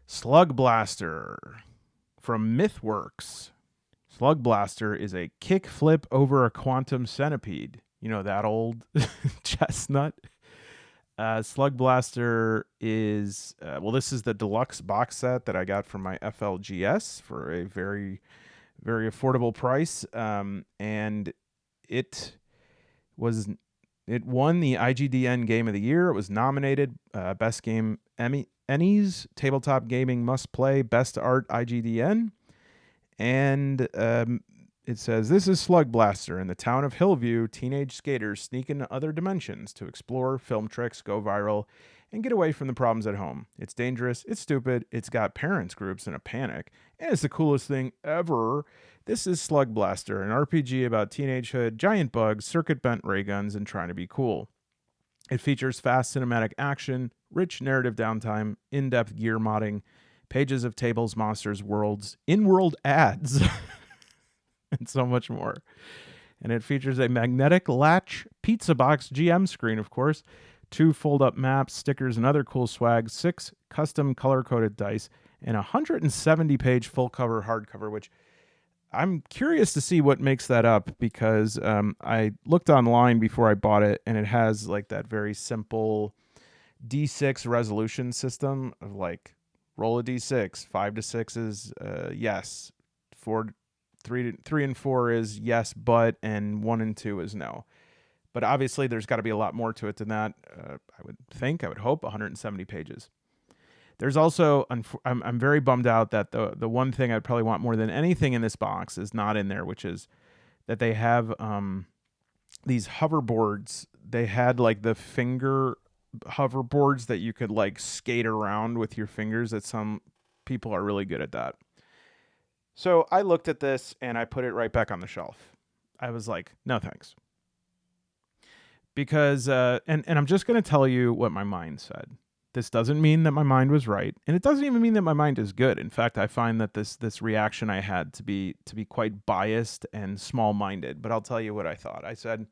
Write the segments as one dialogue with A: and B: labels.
A: Slug Blaster from Mythworks. Slug Blaster is a kick flip over a quantum centipede. You know, that old chestnut. Slug Blaster is, this is the deluxe box set that I got from my FLGS for a very, very affordable price. And it was, it won the IGDN Game of the Year. It was nominated Best Game Emmys, Tabletop Gaming Must Play, Best Art IGDN. And it says, this is Slug Blaster. In the town of Hillview, teenage skaters sneak into other dimensions to explore, film tricks, go viral, and get away from the problems at home. It's dangerous, it's stupid, it's got parents groups in a panic, and it's the coolest thing ever. This is Slug Blaster, an RPG about teenagehood, giant bugs, circuit bent ray guns, and trying to be cool. It features fast cinematic action, rich narrative downtime, in-depth gear modding, pages of tables, monsters, worlds, in-world ads, and so much more. And it features a magnetic latch pizza box GM screen, of course, 2 fold-up maps, stickers, and other cool swag, 6 custom color-coded dice, and a 170-page full-cover hardcover, which I'm curious to see what makes that up, because I looked online before I bought it, and it has like that very simple D6 resolution system of like roll a D6, 5 to 6 is yes, 3 and 4 is yes but, and 1 and 2 is no. But obviously there's got to be a lot more to it than that. I would hope 170 pages. There's also, I'm very bummed out that the one thing I'd probably want more than anything in this box is not in there, which is that they have these hoverboards. They had like the finger hoverboards that you could like skate around with your fingers, that some people are really good at that. So I looked at this and I put it right back on the shelf. I was like, no thanks. Because, and I'm just going to tell you what my mind said. This doesn't mean that my mind was right, and it doesn't even mean that my mind is good. In fact, I find that this reaction I had to be quite biased and small-minded. But I'll tell you what I thought. I said,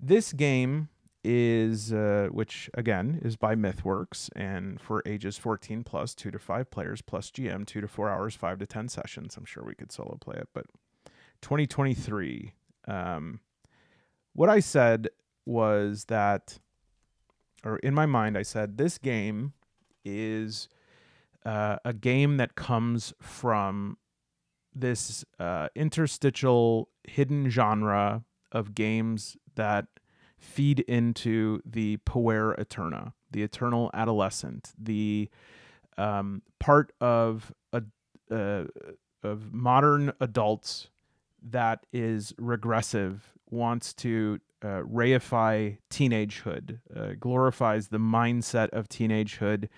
A: this game is, which again is by Mythworks, and for ages 14 plus, 2 to 5 players plus GM, 2 to 4 hours, 5 to 10 sessions. I'm sure we could solo play it, but 2023. What I said was that, or in my mind, I said, this game is a game that comes from this interstitial hidden genre of games that feed into the puer eterna, the eternal adolescent, the part of modern adults that is regressive, wants to reify teenagehood, glorifies the mindset of teenagehood,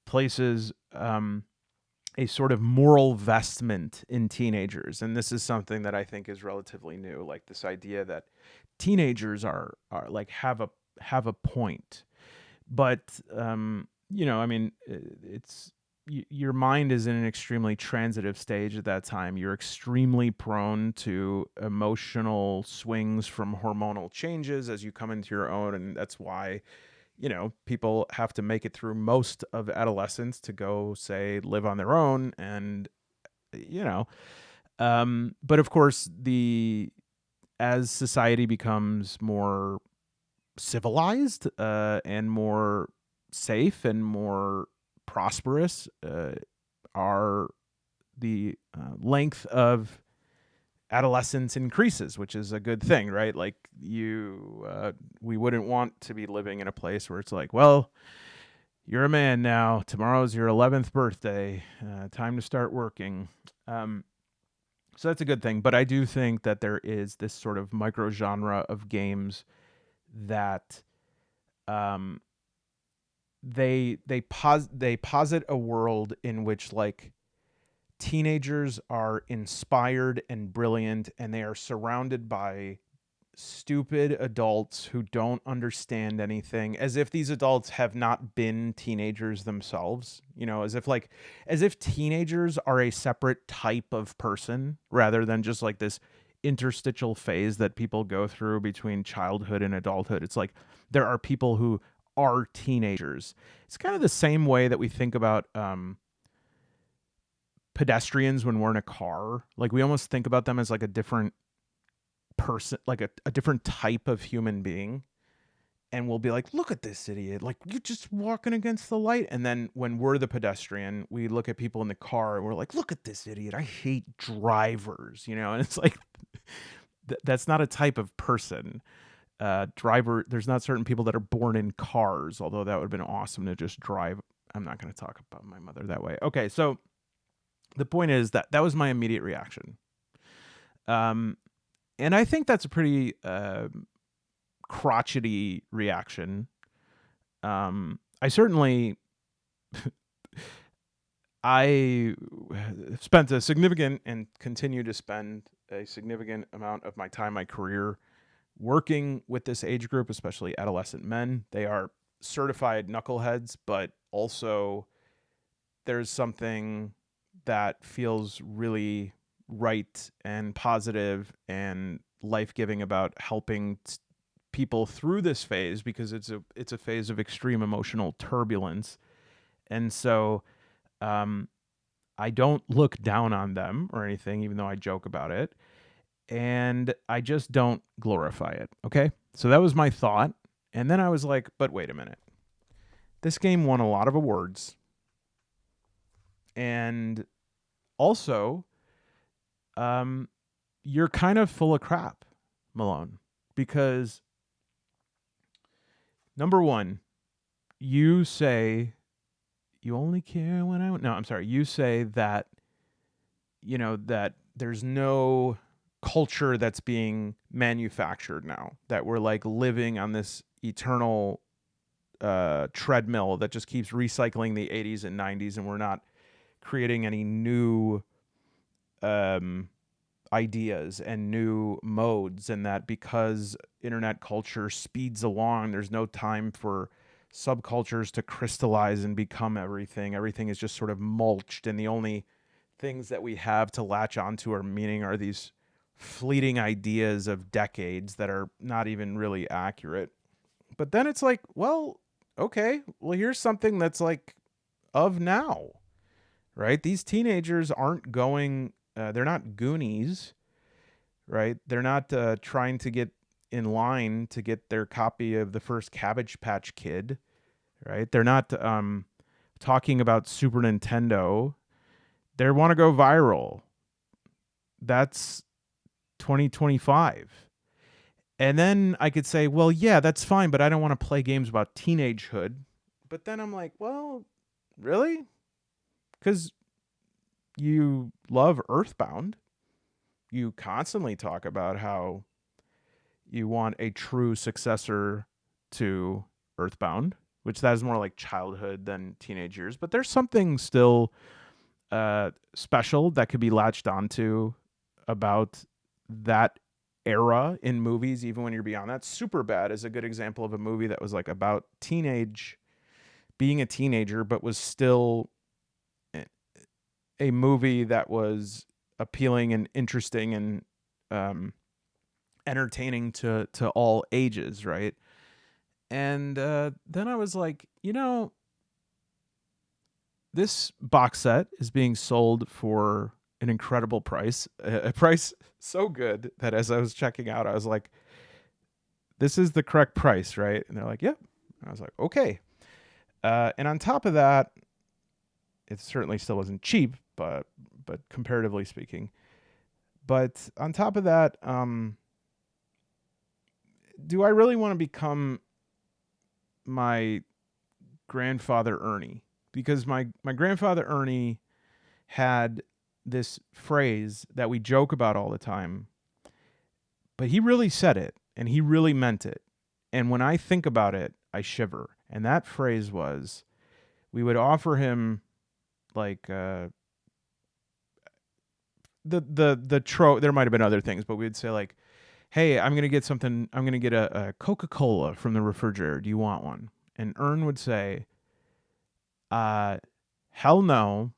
A: places a sort of moral vestment in teenagers. And this is something that I think is relatively new, like this idea that teenagers are like have a point. But I mean, it's your mind is in an extremely transitive stage at that time. You're extremely prone to emotional swings from hormonal changes as you come into your own. And that's why, people have to make it through most of adolescence to go, say, live on their own. And, but of course, as society becomes more civilized and more safe and more prosperous, are the length of adolescence increases, which is a good thing, right? Like we wouldn't want to be living in a place where it's like, well, you're a man now. Tomorrow's your 11th birthday. Time to start working. So that's a good thing. But I do think that there is this sort of micro genre of games that they posit a world in which like teenagers are inspired and brilliant, and they are surrounded by stupid adults who don't understand anything, as if these adults have not been teenagers themselves, as if teenagers are a separate type of person rather than just like this interstitial phase that people go through between childhood and adulthood. It's like there are people who are teenagers. It's kind of the same way that we think about pedestrians when we're in a car. Like we almost think about them as like a different person, like a different type of human being. And we'll be like, look at this idiot. Like you're just walking against the light. And then when we're the pedestrian, we look at people in the car and we're like, look at this idiot. I hate drivers, And it's like, that's not a type of person. Driver, there's not certain people that are born in cars, although that would have been awesome to just drive. I'm not going to talk about my mother that way. Okay, so the point is that was my immediate reaction. And I think that's a pretty crotchety reaction. I certainly I spent a significant and continue to spend a significant amount of my time, my career, working with this age group, especially adolescent men. They are certified knuckleheads, but also there's something that feels really right and positive and life-giving about helping people through this phase, because it's a phase of extreme emotional turbulence. And so I don't look down on them or anything, even though I joke about it. And I just don't glorify it. Okay. So that was my thought. And then I was like, but wait a minute. This game won a lot of awards. And also, you're kind of full of crap, Malone, because number one, you say you only care when no, I'm sorry. You say that, that there's no culture that's being manufactured now, that we're like living on this eternal treadmill that just keeps recycling the 80s and 90s, and we're not creating any new ideas and new modes, and that because internet culture speeds along, there's no time for subcultures to crystallize and become everything. Everything is just sort of mulched, and the only things that we have to latch onto or meaning are these fleeting ideas of decades that are not even really accurate. But then it's like, well, okay, well, here's something that's like of now, right? These teenagers aren't going, they're not Goonies, right? They're not trying to get in line to get their copy of the first Cabbage Patch Kid, right? They're not talking about Super Nintendo. They want to go viral. That's 2025. And then I could say, well, yeah, that's fine, but I don't want to play games about teenagehood. But then I'm like, well, really? Because you love Earthbound. You constantly talk about how you want a true successor to Earthbound, which that is more like childhood than teenage years. But there's something still special that could be latched onto about that era in movies, even when you're beyond that. Superbad is a good example of a movie that was like about being a teenager, but was still a movie that was appealing and interesting and entertaining to all ages, right? And then I was like, this box set is being sold for an incredible price, a price so good that as I was checking out, I was like, this is the correct price, right? And they're like, yep. I was like, okay. And on top of that, it certainly still wasn't cheap, but comparatively speaking. But on top of that, do I really want to become my grandfather Ernie? Because my grandfather Ernie had this phrase that we joke about all the time, but he really said it and he really meant it. And when I think about it, I shiver. And that phrase was, we would offer him like there might have been other things, but we'd say like, hey, I'm going to get a Coca-Cola from the refrigerator. Do you want one? And Ern would say, hell no.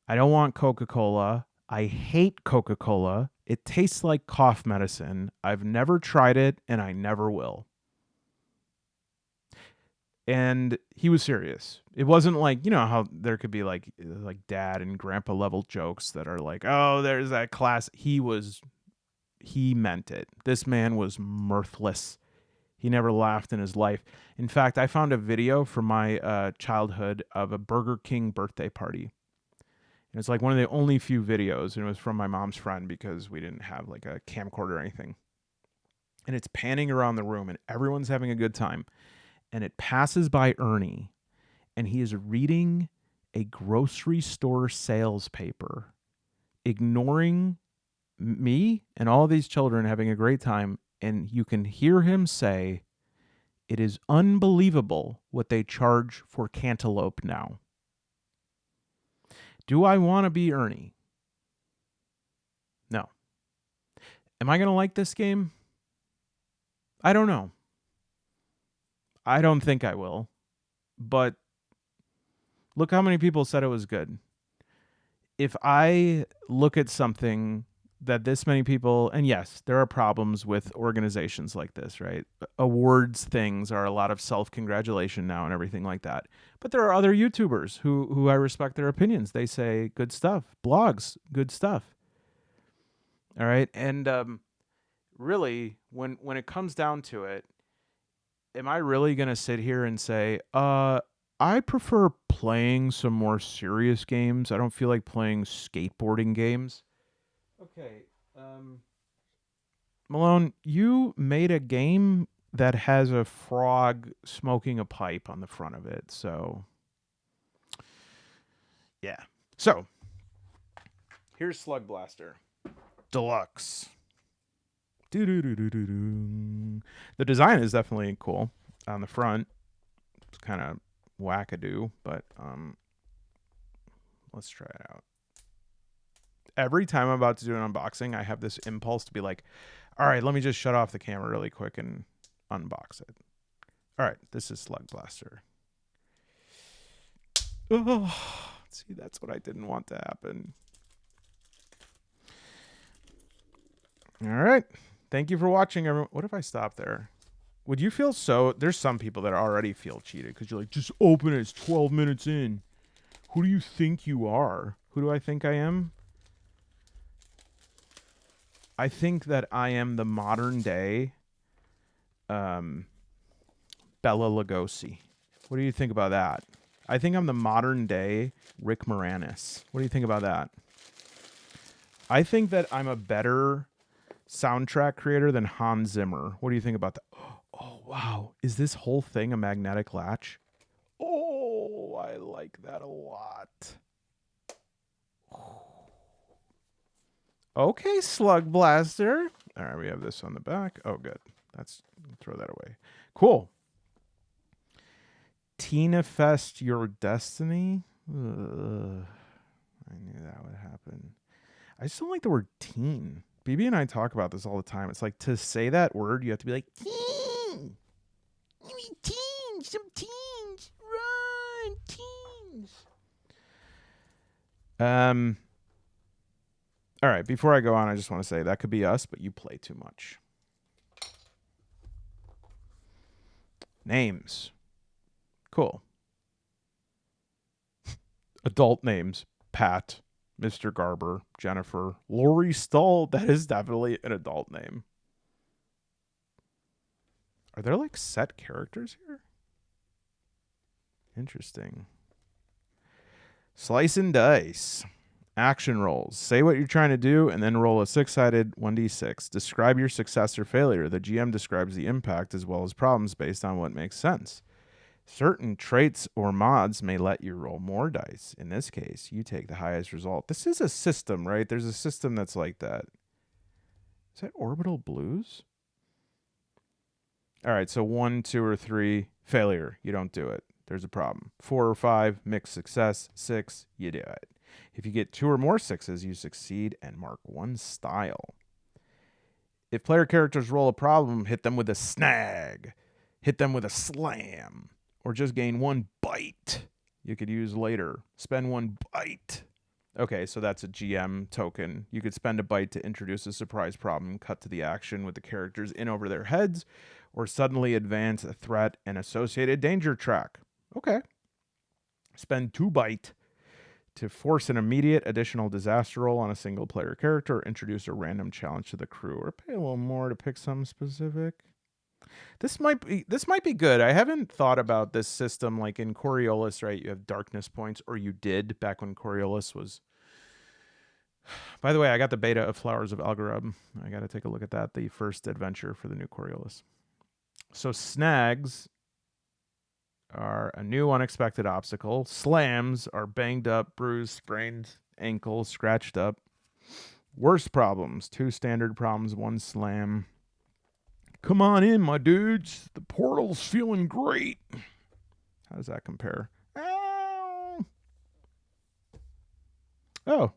A: I don't want Coca-Cola. I hate Coca-Cola. It tastes like cough medicine. I've never tried it and I never will. And he was serious. It wasn't like, you know how there could be like dad and grandpa level jokes that are like, oh, there's that class. He meant it. This man was mirthless. He never laughed in his life. In fact, I found a video from my childhood of a Burger King birthday party. And it's like one of the only few videos, and it was from my mom's friend because we didn't have like a camcorder or anything. And it's panning around the room, and everyone's having a good time. And it passes by Ernie, and he is reading a grocery store sales paper, ignoring me and all these children having a great time. And you can hear him say, "It is unbelievable what they charge for cantaloupe now." Do I want to be Ernie? No. Am I going to like this game? I don't know. I don't think I will. But look how many people said it was good. If I look at something that this many people, and yes, there are problems with organizations like this, right? Awards things are a lot of self-congratulation now and everything like that. But there are other YouTubers who I respect their opinions. They say good stuff. Blogs, good stuff. All right. And really, when it comes down to it, am I really going to sit here and say, I prefer playing some more serious games. I don't feel like playing skateboarding games. Okay. Malone, you made a game that has a frog smoking a pipe on the front of it. So, yeah. So, here's Slug Blaster Deluxe. The design is definitely cool on the front. It's kind of wackadoo, but let's try it out. Every time I'm about to do an unboxing, I have this impulse to be like, all right, let me just shut off the camera really quick and unbox it. All right, this is Slug Blaster. Oh, see, that's what I didn't want to happen. All right. Thank you for watching, everyone. What if I stop there? Would you feel so... There's some people that already feel cheated because you're like, just open it. It's 12 minutes in. Who do you think you are? Who do I think I am? I think that I am the modern day Bella Lugosi. What do you think about that? I think I'm the modern day Rick Moranis. What do you think about that? I think that I'm a better soundtrack creator than Hans Zimmer. What do you think about that? Oh, wow. Is this whole thing a magnetic latch? Oh, I like that a lot. Okay, Slug Blaster. All right, we have this on the back. Oh, good. Throw that away. Cool. Tina Fest Your Destiny. Ugh, I knew that would happen. I just don't like the word teen. BB and I talk about this all the time. It's like, to say that word, you have to be like, teen. You mean teens, some teens. Run, teens. All right, before I go on, I just want to say that could be us, but you play too much. Names. Cool. Adult names. Pat, Mr. Garber, Jennifer, Lori Stull. That is definitely an adult name. Are there like set characters here? Interesting. Slice and dice. Action rolls. Say what you're trying to do and then roll a 6-sided 1d6. Describe your success or failure. The GM describes the impact as well as problems based on what makes sense. Certain traits or mods may let you roll more dice. In this case, you take the highest result. This is a system, right? There's a system that's like that. Is that Orbital Blues? All right, so 1, 2, or 3, failure. You don't do it. There's a problem. 4 or 5, mixed success. 6, you do it. If you get 2 or more 6s, you succeed and mark 1 style. If player characters roll a problem, hit them with a snag. Hit them with a slam. Or just gain 1 bite you could use later. Spend 1 bite. Okay, so that's a GM token. You could spend a bite to introduce a surprise problem, cut to the action with the characters in over their heads, or suddenly advance a threat and associated danger track. Okay. Spend 2 byte to force an immediate additional disaster roll on a single player character, or introduce a random challenge to the crew, or pay a little more to pick some specific. This might be good. I haven't thought about this system like in Coriolis, right? You have darkness points, or you did back when Coriolis was. By the way, I got the beta of Flowers of Algorab. I got to take a look at that, the first adventure for the new Coriolis. So snags are a new unexpected obstacle. Slams are banged up, bruised, sprained ankles, scratched up. Worst problems, 2 standard problems, 1 slam. Come on in, my dudes. The portal's feeling great. How does that compare? Oh,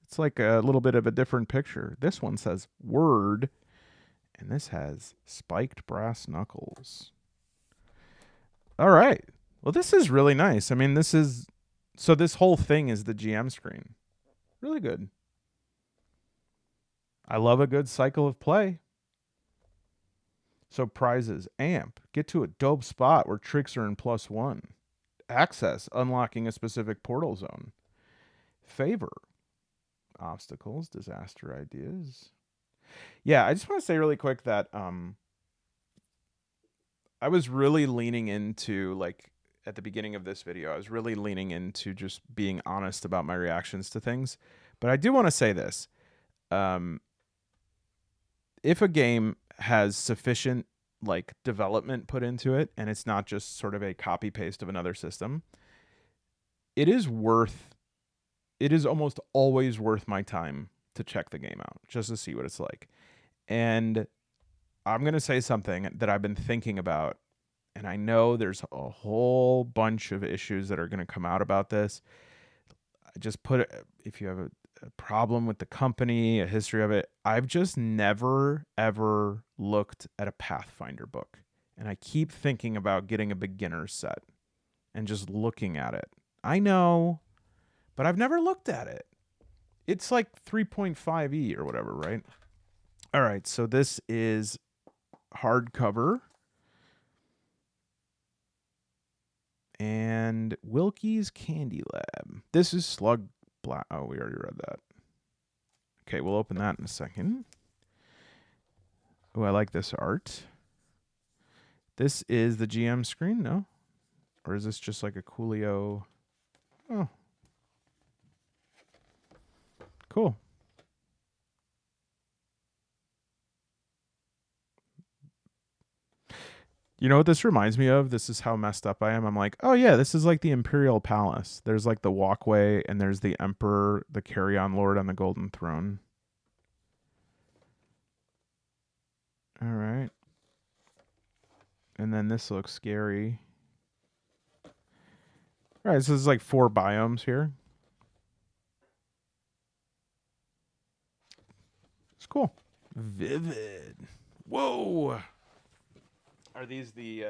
A: it's like a little bit of a different picture. This one says word, and this has spiked brass knuckles. All right. Well, this is really nice. I mean, this whole thing is the GM screen. Really good. I love a good cycle of play. So prizes, amp, get to a dope spot where tricks are in +1. Access, unlocking a specific portal zone. Favor, obstacles, disaster ideas. Yeah, I just want to say really quick that I was really leaning into, like, at the beginning of this video, I was really leaning into just being honest about my reactions to things. But I do want to say this. If a game has sufficient like development put into it and it's not just sort of a copy paste of another system, it is almost always worth my time to check the game out just to see what it's like. And I'm going to say something that I've been thinking about, and I know there's a whole bunch of issues that are going to come out about this. I just put it, if you have a problem with the company, a history of it, I've just never, ever looked at a Pathfinder book. And I keep thinking about getting a beginner's set and just looking at it. I know, but I've never looked at it. It's like 3.5e or whatever, right? All right, so this is hardcover. And Wilkie's Candy Lab. This is Slug Black. Oh, we already read that. Okay, we'll open that in a second. Oh, I like this art. This is the GM screen, no? Or is this just like a Coolio? Oh. Cool. You know what this reminds me of? This is how messed up I am. I'm like, oh yeah, this is like the Imperial Palace. There's like the walkway, and there's the Emperor, the Carrion Lord on the Golden Throne. All right. And then this looks scary. All right, so this is like 4 biomes here. It's cool. Vivid. Whoa. Are these the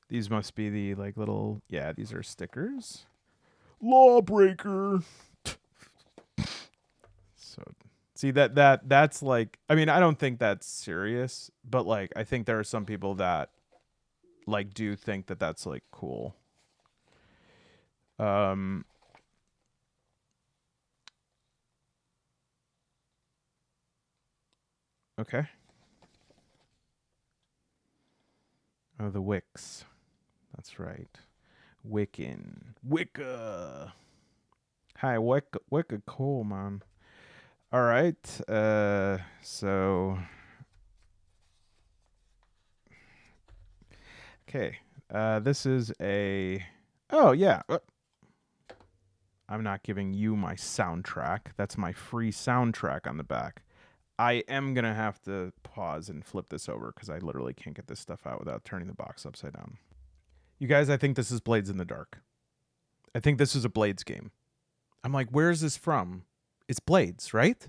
A: these must be the like little, yeah, these are stickers. Lawbreaker. So see that's like, I mean, I don't think that's serious, but like I think there are some people that like do think that that's like cool. Okay. Oh, the Wicks. That's right. Wicca. Hi, Wicca cool, man. All right. So okay. This is a, oh yeah. I'm not giving you my soundtrack. That's my free soundtrack on the back. I am going to have to pause and flip this over because I literally can't get this stuff out without turning the box upside down. You guys, I think this is Blades in the Dark. I think this is a Blades game. I'm like, where is this from? It's Blades, right?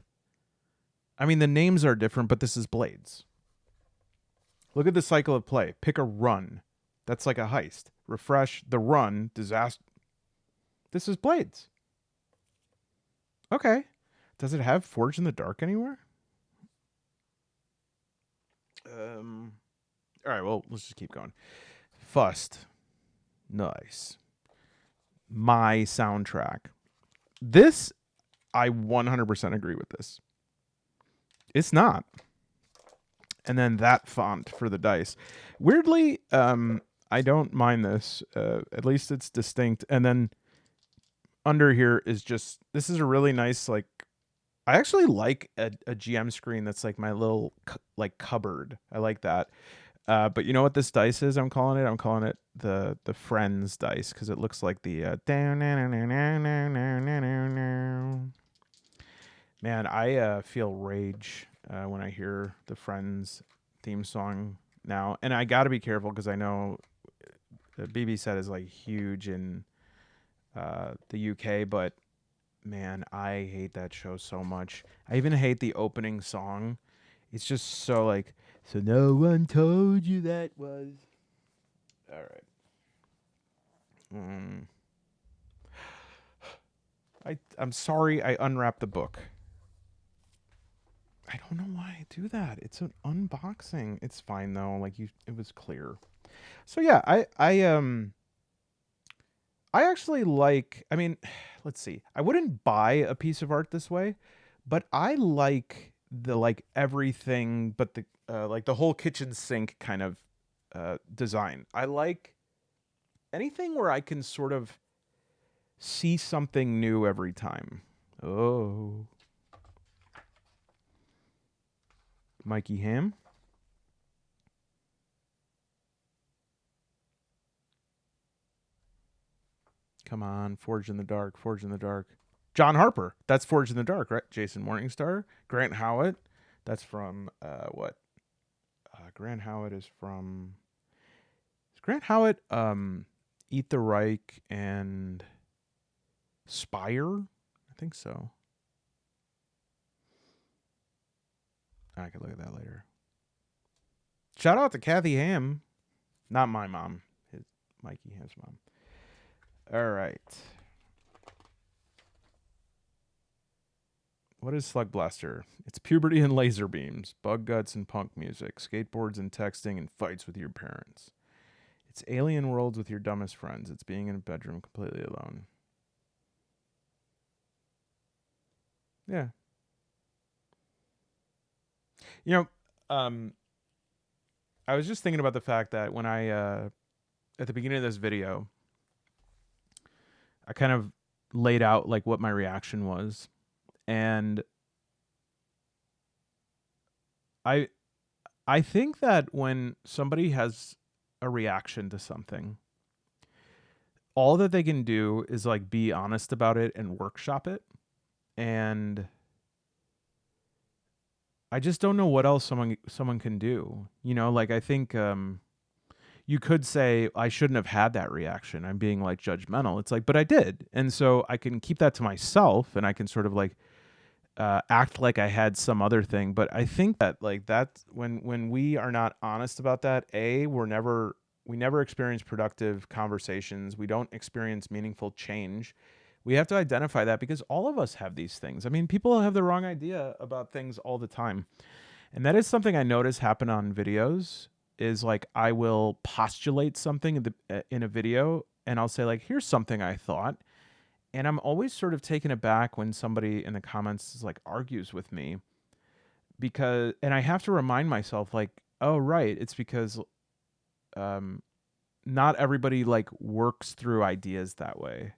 A: I mean, the names are different, but this is Blades. Look at the cycle of play. Pick a run. That's like a heist. Refresh, the run, disaster. This is Blades. Okay. Does it have Forge in the Dark anywhere? Um. All right. Well, let's just keep going. Fust. Nice. My soundtrack. This, I 100% agree with this. It's not. And then that font for the dice. Weirdly, I don't mind this. At least it's distinct. And then under here is just, this is a really nice, like, I actually like a GM screen that's like my little like cupboard. I like that. But you know what this dice is? I'm calling it. I'm calling it the Friends dice because it looks like the man. I feel rage when I hear the Friends theme song now, and I got to be careful because I know the BB set is like huge in the UK, but man, I hate that show so much. I even hate the opening song. It's just so like, so no one told you that was. All right. I'm sorry I unwrapped the book. I don't know why I do that. It's an unboxing. It's fine though. Like it was clear. So yeah, I actually like. I mean, let's see. I wouldn't buy a piece of art this way, but I like the like everything, but the like the whole kitchen sink kind of design. I like anything where I can sort of see something new every time. Oh, Mikey Ham. Come on, Forge in the Dark, Forge in the Dark. John Harper. That's Forge in the Dark, right? Jason Morningstar. Grant Howitt. That's from what? Grant Howitt is from. Is Grant Howitt Eat the Reich and Spire? I think so. I could look at that later. Shout out to Kathy Ham. Not my mom. His Mikey Ham's mom. All right. What is Slug Blaster? It's puberty and laser beams, bug guts and punk music, skateboards and texting, and fights with your parents. It's alien worlds with your dumbest friends. It's being in a bedroom completely alone. Yeah. You know, I was just thinking about the fact that when I, at the beginning of this video, I kind of laid out like what my reaction was. And I I think that when somebody has a reaction to something, all that they can do is like be honest about it and workshop it. And I just don't know what else someone can do. You know, like I think you could say I shouldn't have had that reaction. I'm being like judgmental. It's like, but I did, and so I can keep that to myself, and I can sort of like act like I had some other thing. But I think that like that when we are not honest about that, we never experience productive conversations. We don't experience meaningful change. We have to identify that because all of us have these things. I mean, people have the wrong idea about things all the time. And that is something I notice happen on videos is like I will postulate something in a video and I'll say like here's something I thought, and I'm always sort of taken aback when somebody in the comments is like argues with me because and I have to remind myself like oh right, it's because um not everybody like works through ideas that way.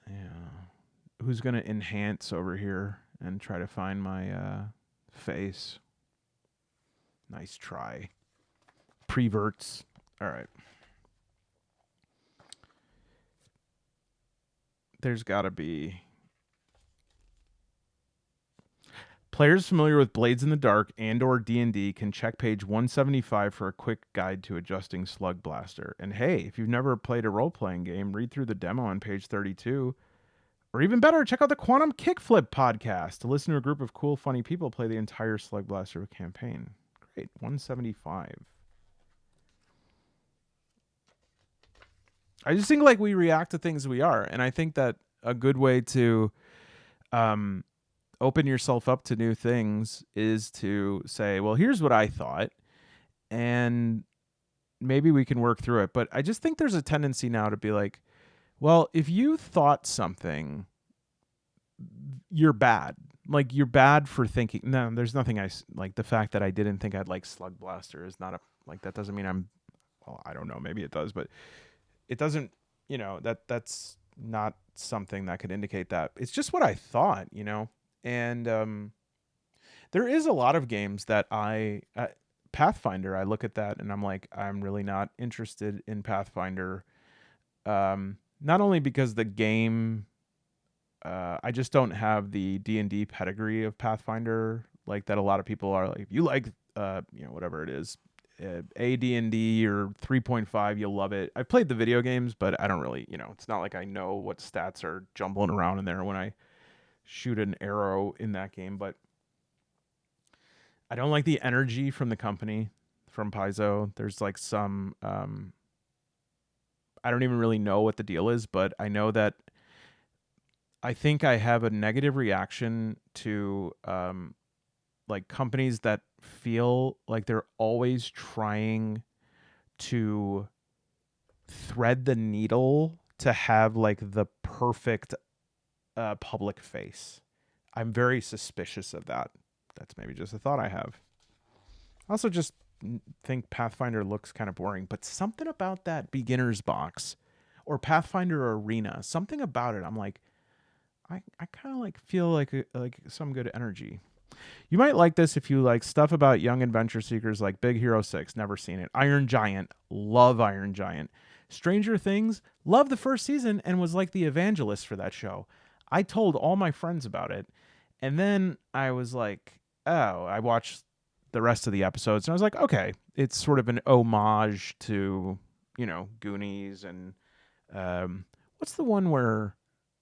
A: Yeah. Who's going to enhance over here and try to find my face? Nice try. Preverts. All right. There's got to be players familiar with Blades in the Dark and or D&D can check page 175 for a quick guide to adjusting Slug Blaster. And hey, if you've never played a role-playing game, read through the demo on page 32. Or even better, check out the Quantum Kickflip podcast to listen to a group of cool, funny people play the entire Slug Blaster campaign. Great, 175. I just think like we react to things we are, and I think that a good way to um, open yourself up to new things is to say, well, here's what I thought, and maybe we can work through it. But I just think there's a tendency now to be like, well, if you thought something, you're bad. Like you're bad for thinking. No, there's nothing like the fact that I didn't think I'd like Slug Blaster is not a like that doesn't mean I'm. Well, I don't know. Maybe it does, but it doesn't. That's not something that could indicate that. It's just what I thought. And there is a lot of games that Pathfinder. I look at that and I'm like, I'm really not interested in Pathfinder. Not only because the game I just don't have the D&D pedigree of Pathfinder like that. A lot of people are like, if you like, whatever it is, AD&D or 3.5, you'll love it. I've played the video games, but I don't really, it's not like I know what stats are jumbling around in there when I shoot an arrow in that game. But I don't like the energy from the company, from Paizo. There's like some, I don't even really know what the deal is, but I know that I think I have a negative reaction to like companies that feel like they're always trying to thread the needle to have like the perfect public face. I'm very suspicious of that. That's maybe just a thought I have. I also just think Pathfinder looks kind of boring, but something about that beginner's box or Pathfinder Arena, something about it, I'm like, I kind of like feel like some good energy. You might like this if you like stuff about young adventure seekers like Big Hero 6, never seen it. Iron Giant, love Iron Giant. Stranger Things, love the first season and was like the evangelist for that show. I told all my friends about it. And then I was like, oh, I watched the rest of the episodes and I was like, okay, it's sort of an homage to, Goonies and what's the one where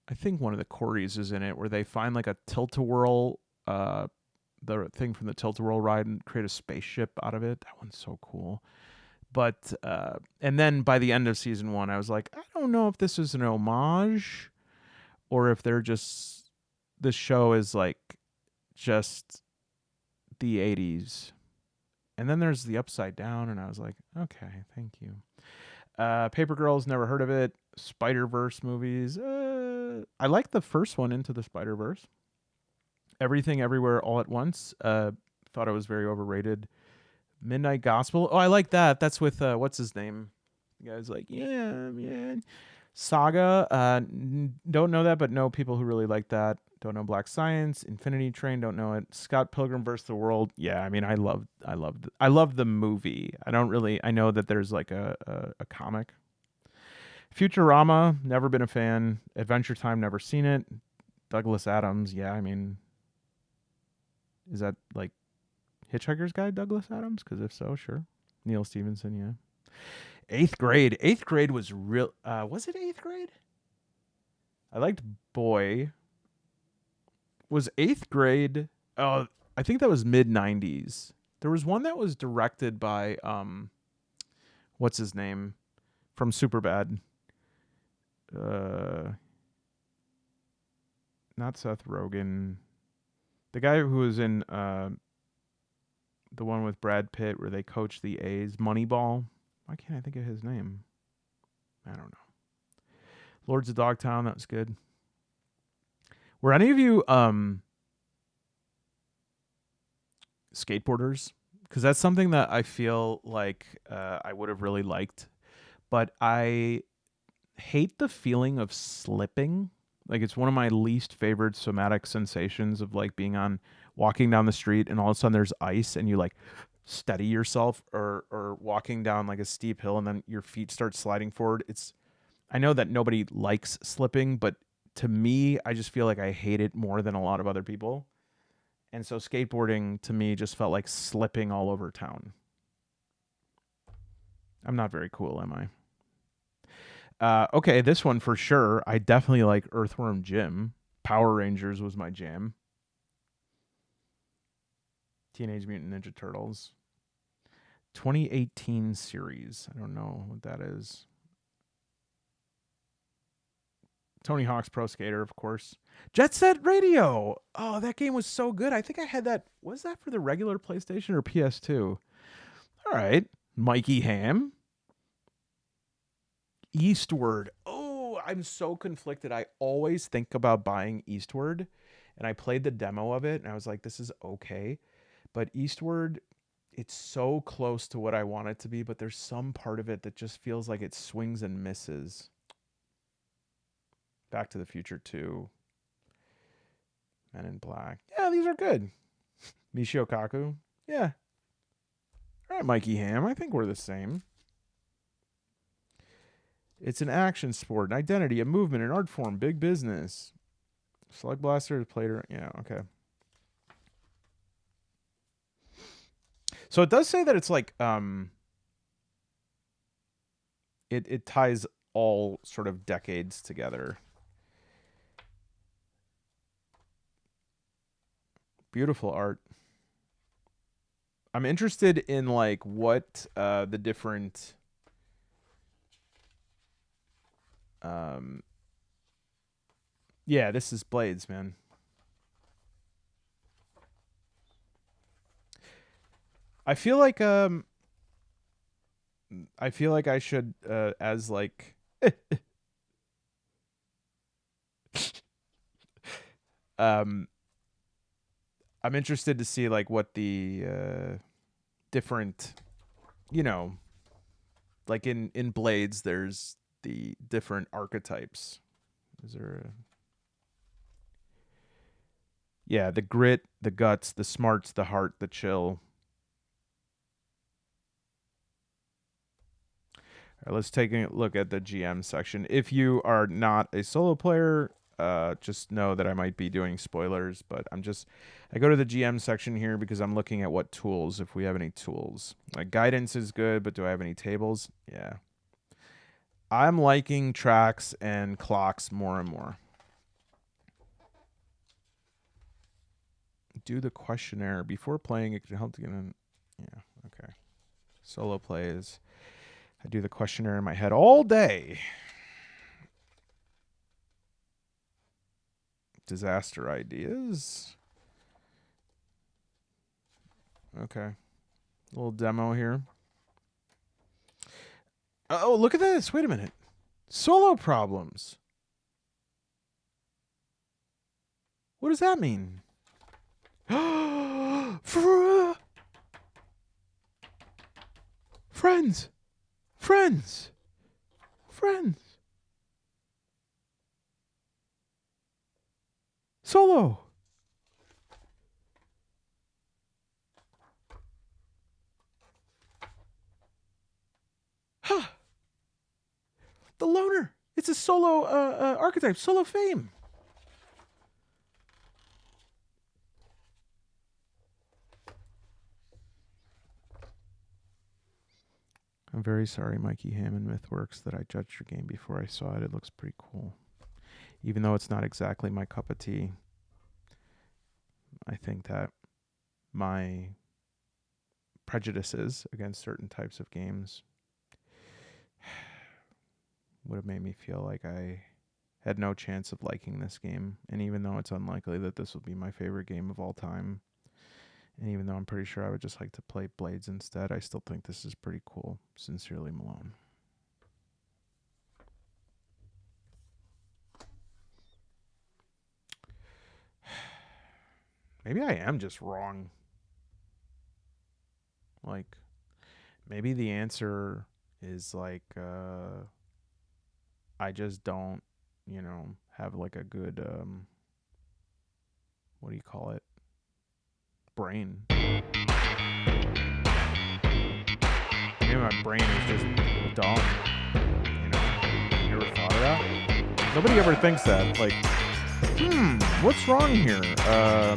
A: I think one of the Corys is in it where they find like a tilt-a-whirl the thing from the tilt-a-whirl ride and create a spaceship out of it. That one's so cool. But and then by the end of season 1, I was like, I don't know if this is an homage or if they're just this show is like just the 80s. And then there's the Upside Down, and I was like, okay, thank you. Paper Girls, never heard of it. Spider-Verse movies. I like the first one, Into the Spider-Verse. Everything Everywhere All at Once. Thought it was very overrated. Midnight Gospel. Oh, I like that. That's with what's his name? The guy's like, yeah, man. Saga. Don't know that, but know people who really like that. Don't know Black Science. Infinity Train. Don't know it. Scott Pilgrim vs. the World. Yeah, I mean, I love the movie. I don't really. I know that there's like a comic. Futurama. Never been a fan. Adventure Time. Never seen it. Douglas Adams. Yeah, I mean, is that like Hitchhiker's Guide, Douglas Adams? Because if so, sure. Neil Stevenson, yeah. Eighth grade. Eighth grade was real. Was it eighth grade? I liked Boy. Was eighth grade? Oh, I think that was mid '90s. There was one that was directed by what's his name from Superbad? Uh, not Seth Rogen. The guy who was in the one with Brad Pitt where they coach the A's, Moneyball. Why can't I think of his name? I don't know. Lords of Dogtown, that was good. Were any of you skateboarders? Because that's something that I feel like I would have really liked, but I hate the feeling of slipping. Like it's one of my least favorite somatic sensations of like walking down the street and all of a sudden there's ice and you like steady yourself or walking down like a steep hill and then your feet start sliding forward. I know that nobody likes slipping, but to me, I just feel like I hate it more than a lot of other people. And so skateboarding to me just felt like slipping all over town. I'm not very cool, am I? Okay, this one for sure. I definitely like Earthworm Jim. Power Rangers was my jam. Teenage Mutant Ninja Turtles. 2018 series. I don't know what that is. Tony Hawk's Pro Skater, of course. Jet Set Radio. Oh, that game was so good. I think I had that. Was that for the regular PlayStation or PS2? All right. Mikey Ham. Eastward. Oh, I'm so conflicted. I always think about buying Eastward, and I played the demo of it, and I was like, this is okay. But Eastward, it's so close to what I want it to be, but there's some part of it that just feels like it swings and misses. Back to the Future 2. Men in Black. Yeah, these are good. Michio Kaku. Yeah. All right, Mikey Ham. I think we're the same. It's an action sport, an identity, a movement, an art form, big business. Slug Blaster is played. Yeah, okay. So it does say that it's like it ties all sort of decades together. Beautiful art. I'm interested in like what the different yeah, this is Blades, man. I feel like I should as like I'm interested to see like what the different, you know, like in Blades there's the different archetypes. Is there a yeah, the grit, the guts, the smarts, the heart, the chill. All right, let's take a look at the GM section. If you are not a solo player, just know that I might be doing spoilers, but I go to the GM section here because I'm looking at what tools, if we have any tools. Like guidance is good, but do I have any tables? Yeah. I'm liking tracks and clocks more and more. Do the questionnaire before playing. It can help to get in. Yeah, okay. Solo plays. I do the questionnaire in my head all day. Disaster ideas. Okay. A little demo here. Oh, look at this. Wait a minute. Solo problems. What does that mean? Friends. Friends. Friends. Solo. Huh. The loner. It's a solo archetype. Solo fame. I'm very sorry, Mikey Ham and Mythworks, that I judged your game before I saw it. It looks pretty cool. Even though it's not exactly my cup of tea, I think that my prejudices against certain types of games would have made me feel like I had no chance of liking this game. And even though it's unlikely that this will be my favorite game of all time, and even though I'm pretty sure I would just like to play Blades instead, I still think this is pretty cool. Sincerely, Malone. Maybe I am just wrong. Like, maybe the answer is like, I just don't, have like a good, what do you call it? Brain. Maybe my brain is just dumb. You ever thought of that? Nobody ever thinks that. Like, what's wrong here?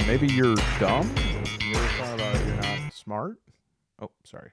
A: Maybe you're dumb? You ever thought about you're not smart? Oh, sorry.